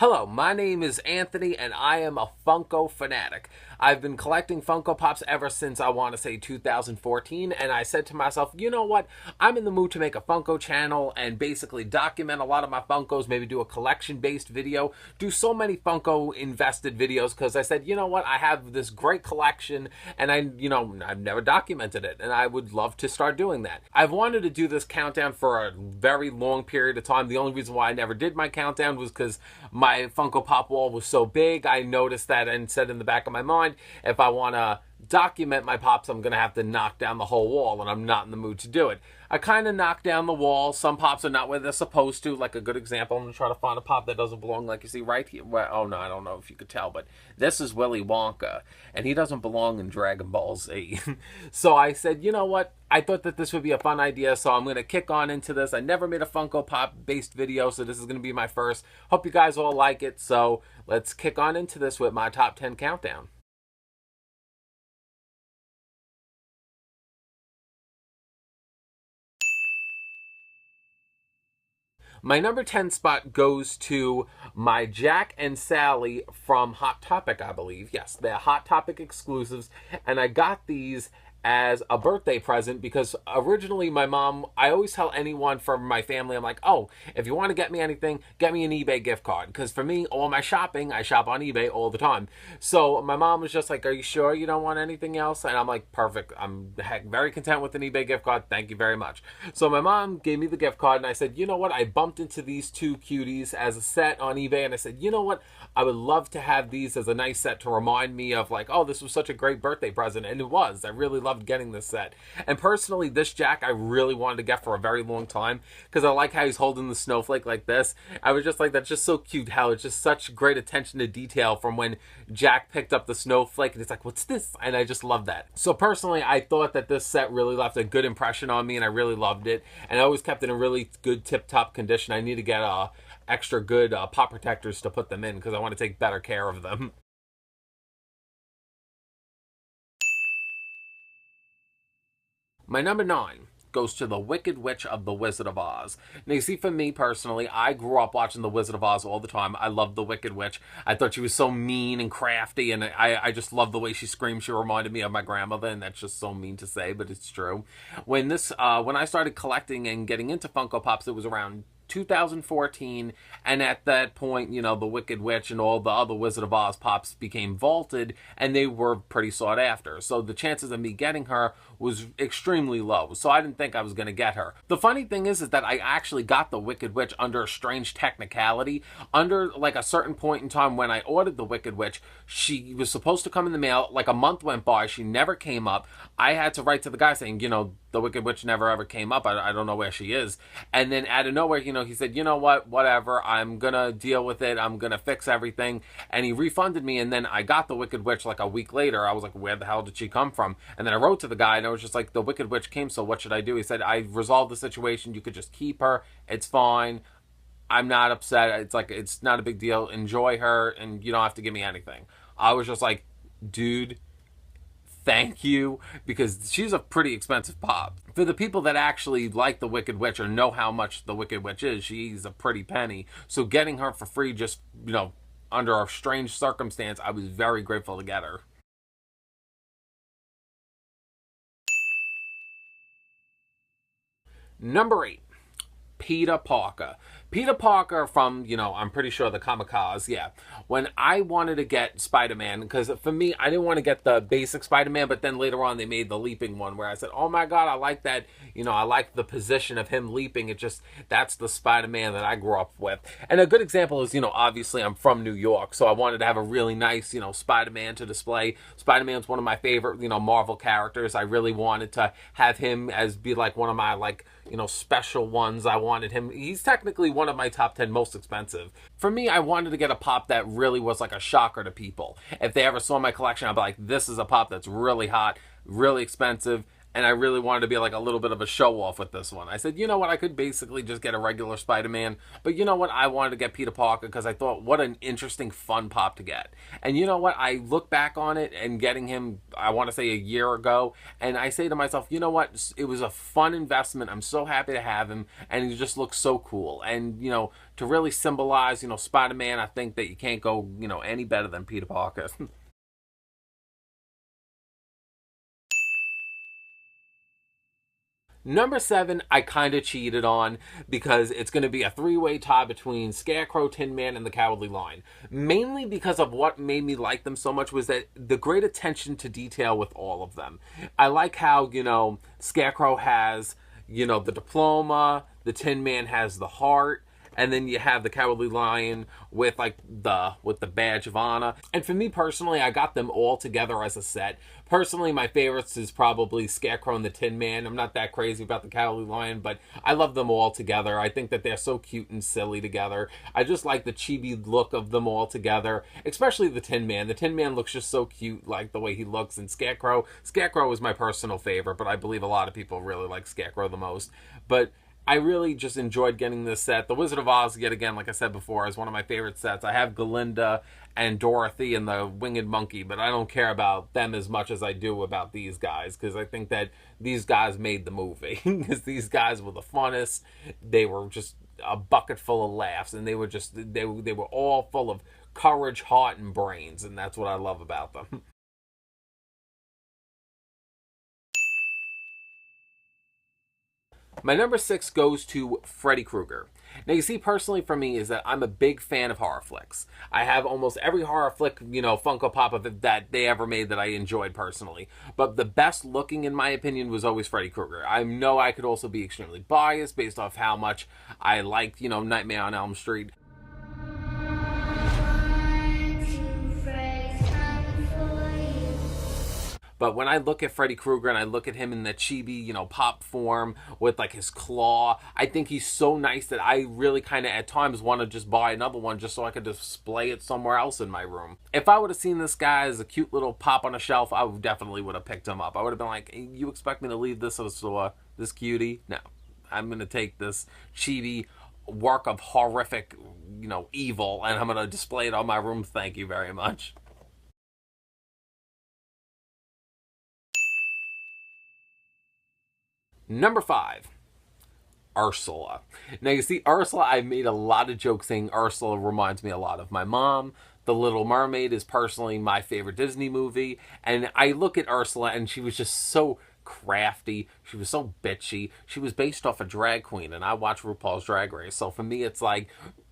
Hello, my name is Anthony and I am a Funko fanatic. I've been collecting Funko Pops ever since I want to say 2014, and I said to myself, you know what, I'm in the mood to make a Funko channel and basically document a lot of my Funkos, maybe do a collection-based video, do so many Funko invested videos, because I said, you know what, I have this great collection and I've never documented it, and I would love to start doing that. I've wanted to do this countdown for a very long period of time. The only reason why I never did my countdown was because my Funko Pop wall was so big. I noticed that and said in the back of my mind, if I want to document my Pops, I'm going to have to knock down the whole wall, and I'm not in the mood to do it. I kind of knocked down the wall. Some Pops are not where they're supposed to. Like a good example, I'm going to try to find a Pop that doesn't belong, like you see right here. Well, oh no, I don't know if you could tell, but this is Willy Wonka, and he doesn't belong in Dragon Ball Z. So I said, you know what? I thought that this would be a fun idea, so I'm going to kick on into this. I never made a Funko Pop-based video, so this is going to be my first. Hope you guys all like it, so let's kick on into this with my top 10 countdown. My number 10 spot goes to my Jack and Sally from Hot Topic, I believe. Yes, they're Hot Topic exclusives, and I got these as a birthday present because originally my mom, I always tell anyone from my family, I'm like, oh, if you want to get me anything, get me an eBay gift card. Because for me, all my shopping, I shop on eBay all the time. So my mom was just like, are you sure you don't want anything else? And I'm like, perfect. I'm very content with an eBay gift card. Thank you very much. So my mom gave me the gift card and I said, you know what? I bumped into these two cuties as a set on eBay and I said, you know what? I would love to have these as a nice set to remind me of like, oh, this was such a great birthday present. And it was. I really loved getting this set. And personally, this Jack I really wanted to get for a very long time because I like how he's holding the snowflake like this. I was just like, that's just so cute how it's just such great attention to detail from when Jack picked up the snowflake and it's like, what's this? And I just love that. So personally, I thought that this set really left a good impression on me and I really loved it. And I always kept it in really good tip-top condition. I need to get extra good pop protectors to put them in because I want to take better care of them. My number 9 goes to the Wicked Witch of the Wizard of Oz. Now, you see, for me personally, I grew up watching the Wizard of Oz all the time. I loved the Wicked Witch. I thought she was so mean and crafty, and I just loved the way she screamed. She reminded me of my grandmother, and that's just so mean to say, but it's true. When I started collecting and getting into Funko Pops, it was around 2014, and at that point, you know, the Wicked Witch and all the other Wizard of Oz Pops became vaulted, and they were pretty sought after. So the chances of me getting her was extremely low, so I didn't think I was going to get her. The funny thing is that I actually got the Wicked Witch under a strange technicality. Under, like, a certain point in time when I ordered the Wicked Witch, she was supposed to come in the mail. Like, a month went by, she never came up. I had to write to the guy saying, you know, the Wicked Witch never ever came up. I don't know where she is. And then out of nowhere, you know, he said, you know what, whatever, I'm gonna deal with it, I'm gonna fix everything, and he refunded me, and then I got the Wicked Witch like a week later. I was like, where the hell did she come from? And then I wrote to the guy, and I was just like, the Wicked Witch came, so what should I do? He said, I resolved the situation, you could just keep her, it's fine, I'm not upset, it's like, it's not a big deal, enjoy her, and you don't have to give me anything. I was just like, dude, thank you, because she's a pretty expensive pop. For the people that actually like the Wicked Witch or know how much the Wicked Witch is, she's a pretty penny. So getting her for free just, you know, under a strange circumstance, I was very grateful to get her. Number 8. Peter Parker. Peter Parker from, you know, I'm pretty sure the Kamikaze, yeah. When I wanted to get Spider-Man, because for me, I didn't want to get the basic Spider-Man, but then later on they made the leaping one where I said, oh my god, I like that, you know, I like the position of him leaping. It just, that's the Spider-Man that I grew up with. And a good example is, you know, obviously I'm from New York, so I wanted to have a really nice, you know, Spider-Man to display. Spider-Man's one of my favorite, you know, Marvel characters. I really wanted to have him as be like one of my, like, you know, special ones. I wanted him, he's technically one of my top 10 most expensive. For me, I wanted to get a pop that really was like a shocker to people. If they ever saw my collection, I'd be like, this is a pop that's really hot, really expensive. and I really wanted to be like a little bit of a show off with this one. I said, you know what, I could basically just get a regular Spider-Man, but you know what, I wanted to get Peter Parker because I thought, what an interesting, fun pop to get. And you know what, I look back on it and getting him, I want to say a year ago, and I say to myself, you know what, it was a fun investment. I'm so happy to have him, and he just looks so cool. And, you know, to really symbolize, you know, Spider-Man, I think that you can't go, you know, any better than Peter Parker. Number seven, I kind of cheated on because it's going to be a three-way tie between Scarecrow, Tin Man, and the Cowardly Lion. Mainly because of what made me like them so much was that the great attention to detail with all of them. I like how, you know, Scarecrow has, you know, the diploma, the Tin Man has the heart, and then you have the Cowardly Lion with like the badge of honor. And for me personally, I got them all together as a set. Personally, my favorites is probably Scarecrow and the Tin Man. I'm not that crazy about the Cowardly Lion, but I love them all together. I think that they're so cute and silly together. I just like the chibi look of them all together, especially the Tin Man. The Tin Man looks just so cute, like the way he looks. And Scarecrow is my personal favorite, but I believe a lot of people really like Scarecrow the most. But I really just enjoyed getting this set. The Wizard of Oz, yet again, like I said before, is one of my favorite sets. I have Glinda and Dorothy and the Winged Monkey, but I don't care about them as much as I do about these guys, because I think that these guys made the movie. Because these guys were the funnest. They were just a bucket full of laughs, and they were all full of courage, heart, and brains, and that's what I love about them. My number six goes to Freddy Krueger. Now, you see, personally for me, is that I'm a big fan of horror flicks. I have almost every horror flick, you know, Funko Pop of it that they ever made that I enjoyed personally. But the best looking, in my opinion, was always Freddy Krueger. I know I could also be extremely biased based off how much I liked, you know, Nightmare on Elm Street. But when I look at Freddy Krueger and I look at him in the chibi, you know, pop form with like his claw, I think he's so nice that I really kind of at times want to just buy another one just so I could display it somewhere else in my room. If I would have seen this guy as a cute little pop on a shelf, I would definitely would have picked him up. I would have been like, hey, you expect me to leave this at the store? This cutie? No. I'm going to take this chibi work of horrific, you know, evil, and I'm going to display it on my room. Thank you very much. Number five, Ursula. Now, you see, Ursula, I made a lot of jokes saying Ursula reminds me a lot of my mom. The Little Mermaid is personally my favorite Disney movie. And I look at Ursula, and she was just so crafty. She was so bitchy. She was based off a drag queen, and I watch RuPaul's Drag Race. So for me, it's like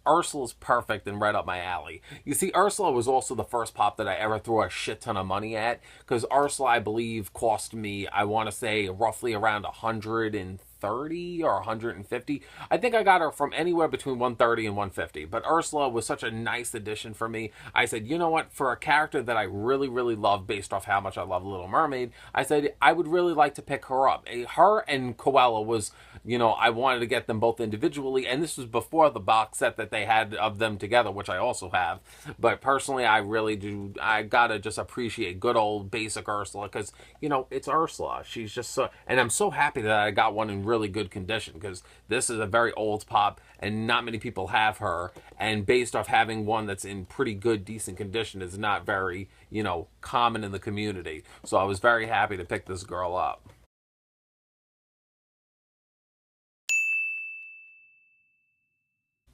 Ursula's perfect and right up my alley. You see, Ursula was also the first pop that I ever threw a shit ton of money at, because Ursula, I believe, cost me, I want to say, roughly around 130 or 150. I think I got her from anywhere between 130 and 150. But Ursula was such a nice addition for me. I said, you know what? For a character that I really, really love based off how much I love Little Mermaid, I said I would really like to pick her up. Her and Koala was, you know, I wanted to get them both individually, and this was before the box set that they had of them together, which I also have. But personally, I really do, I gotta just appreciate good old basic Ursula, because, you know, it's Ursula. She's just so, and I'm so happy that I got one in really good condition, because this is a very old pop, and not many people have her, and based off having one that's in pretty good, decent condition is not very, you know, common in the community. So I was very happy to pick this girl up.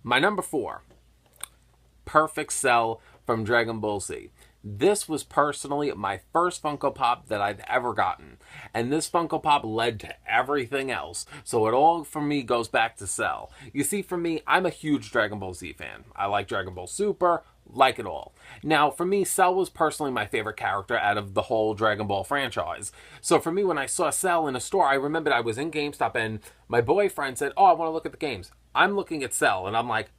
My number four, Perfect Cell from Dragon Ball Z. This was personally my first Funko Pop that I've ever gotten. And this Funko Pop led to everything else. So it all, for me, goes back to Cell. You see, for me, I'm a huge Dragon Ball Z fan. I like Dragon Ball Super, like it all. Now, for me, Cell was personally my favorite character out of the whole Dragon Ball franchise. So for me, when I saw Cell in a store, I remembered I was in GameStop and my boyfriend said, oh, I want to look at the games. I'm looking at Cell, and I'm like,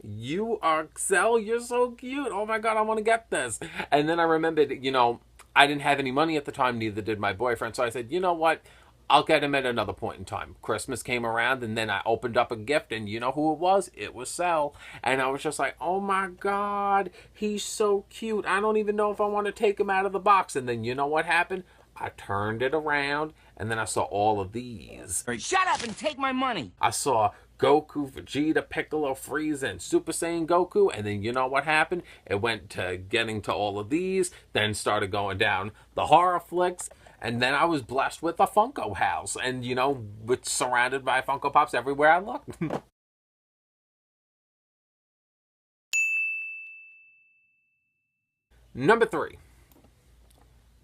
you are Cell, you're so cute. Oh my god, I want to get this. And then I remembered, you know, I didn't have any money at the time, neither did my boyfriend. So I said, you know what? I'll get him at another point in time. Christmas came around, and then I opened up a gift, and you know who it was? It was Cell. And I was just like, oh my god, he's so cute. I don't even know if I want to take him out of the box. And then you know what happened? I turned it around, and then I saw all of these. Shut up and take my money. I saw Goku, Vegeta, Piccolo, Frieza, and Super Saiyan Goku, and then you know what happened? It went to getting to all of these, then started going down the horror flicks, and then I was blessed with a Funko house, and you know, it's surrounded by Funko Pops everywhere I look. Number 3.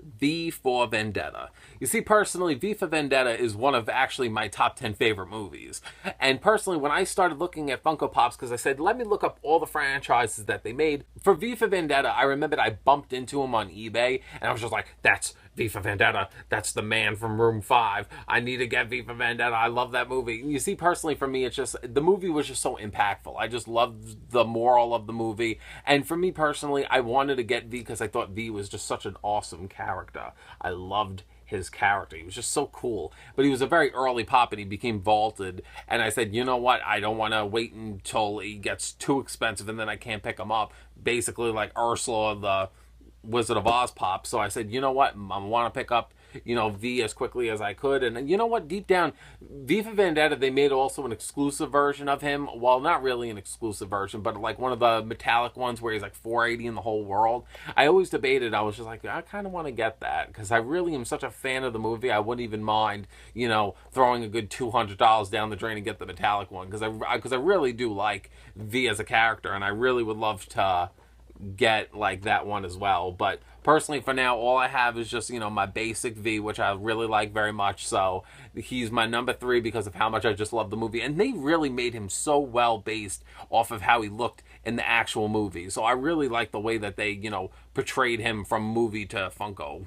V for Vendetta. You see, personally, V for Vendetta is one of actually my top 10 favorite movies. And personally, when I started looking at Funko Pops, because I said, let me look up all the franchises that they made, for V for Vendetta, I remembered I bumped into him on eBay, and I was just like, that's V for Vendetta. That's the man from Room 5. I need to get V for Vendetta. I love that movie. And you see, personally, for me, it's just, the movie was just so impactful. I just loved the moral of the movie. And for me, personally, I wanted to get V because I thought V was just such an awesome character. I loved his character. He was just so cool. But he was a very early pop and he became vaulted. And I said, you know what? I don't want to wait until he gets too expensive and then I can't pick him up. Basically like Ursula, the Wizard of Oz pop. So I said, you know what? I want to pick up, you know, V as quickly as I could. And you know what? Deep down, V for Vendetta, they made also an exclusive version of him. Well, not really an exclusive version, but like one of the metallic ones where he's like 480 in the whole world. I always debated. I was just like, I kind of want to get that because I really am such a fan of the movie. I wouldn't even mind, you know, throwing a good $200 down the drain and get the metallic one because I really do like V as a character, and I really would love to get like that one as well. But personally, for now, all I have is just, you know, my basic V, which I really like very much. So he's my number 3 because of how much I just love the movie, and they really made him so well based off of how he looked in the actual movie. So I really like the way that they, you know, portrayed him from movie to Funko.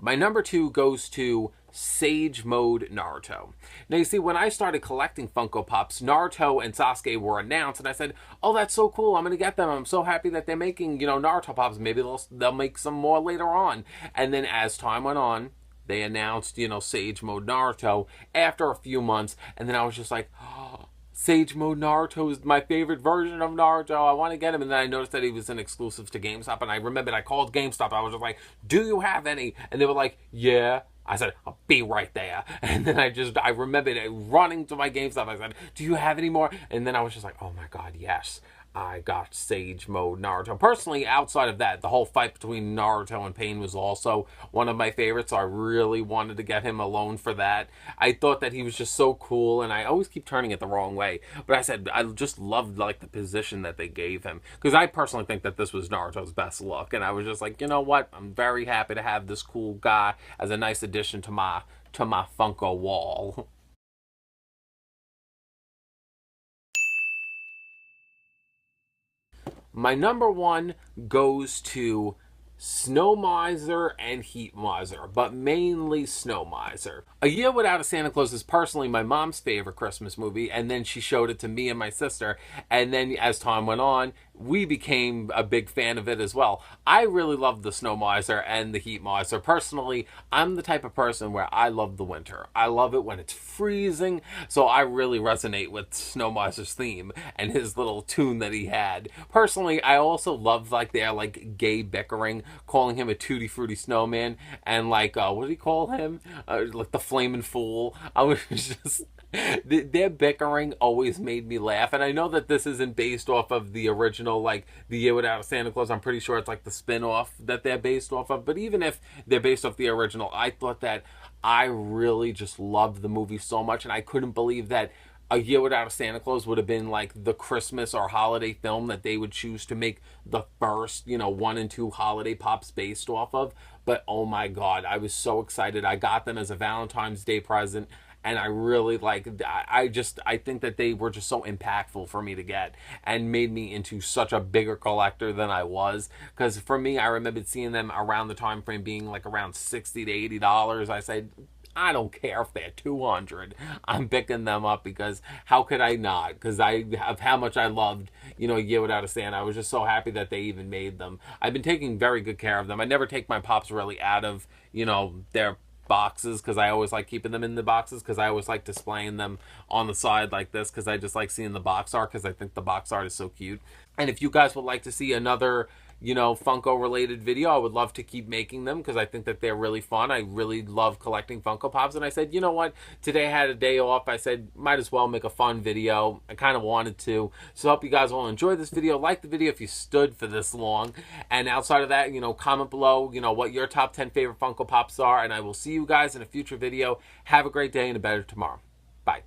My number 2 goes to Sage Mode Naruto. Now, you see, when I started collecting Funko Pops, Naruto and Sasuke were announced, and I said, oh, that's so cool. I'm going to get them. I'm so happy that they're making, you know, Naruto Pops. Maybe they'll make some more later on. And then as time went on, they announced, you know, Sage Mode Naruto after a few months, and then I was just like, oh, Sage Mode Naruto is my favorite version of Naruto. I want to get him. And then I noticed that he was an exclusive to GameStop. And I remembered I called GameStop. I was just like, do you have any? And they were like, yeah. I said, I'll be right there. And then I remembered running to my GameStop. I said, do you have any more? And then I was just like, oh my God, yes. I got Sage Mode Naruto. Personally, outside of that, the whole fight between Naruto and Pain was also one of my favorites. So I really wanted to get him alone for that. I thought that he was just so cool, and I always keep turning it the wrong way. But I said I just loved like the position that they gave him, because I personally think that this was Naruto's best look, and I was just like, you know what? I'm very happy to have this cool guy as a nice addition to my Funko wall. My number 1 goes to Snow Miser and Heat Miser, but mainly Snow Miser. A Year Without a Santa Claus is personally my mom's favorite Christmas movie, and then she showed it to me and my sister, and then as time went on, we became a big fan of it as well. I really love the Snow Miser and the Heat Miser. Personally, I'm the type of person where I love the winter. I love it when it's freezing, so I really resonate with Snow Miser's theme and his little tune that he had. Personally, I also love like their like gay bickering, calling him a tutti frutti snowman, and like what did he call him? Like the flaming fool. I was just their bickering always made me laugh, and I know that this isn't based off of the original, like The Year Without a Santa Claus. I'm pretty sure it's like the spin-off that they're based off of, but even if they're based off the original, I thought that I really just loved the movie so much, and I couldn't believe that A Year Without a Santa Claus would have been like the Christmas or holiday film that they would choose to make the first, you know, 1 and 2 holiday pops based off of. But oh my God, I was so excited. I got them as a Valentine's Day present, and I really I think that they were just so impactful for me to get and made me into such a bigger collector than I was. Because for me, I remembered seeing them around the time frame being like around $60 to $80. I said, I don't care if they're 200. I'm picking them up because how could I not? Because of how much I loved, you know, A Year Without a Santa. I was just so happy that they even made them. I've been taking very good care of them. I never take my pops really out of, you know, their boxes, because I always like keeping them in the boxes, because I always like displaying them on the side like this, because I just like seeing the box art, because I think the box art is so cute. And if you guys would like to see another, Funko related video, I would love to keep making them, because I think that they're really fun. I really love collecting Funko Pops, and I said, you know what, today I had a day off. I said, might as well make a fun video. I kind of wanted to. So I hope you guys all enjoy this video. Like the video if you stood for this long. And outside of that, comment below, what your top 10 favorite Funko Pops are, and I will see you guys in a future video. Have a great day and a better tomorrow. Bye.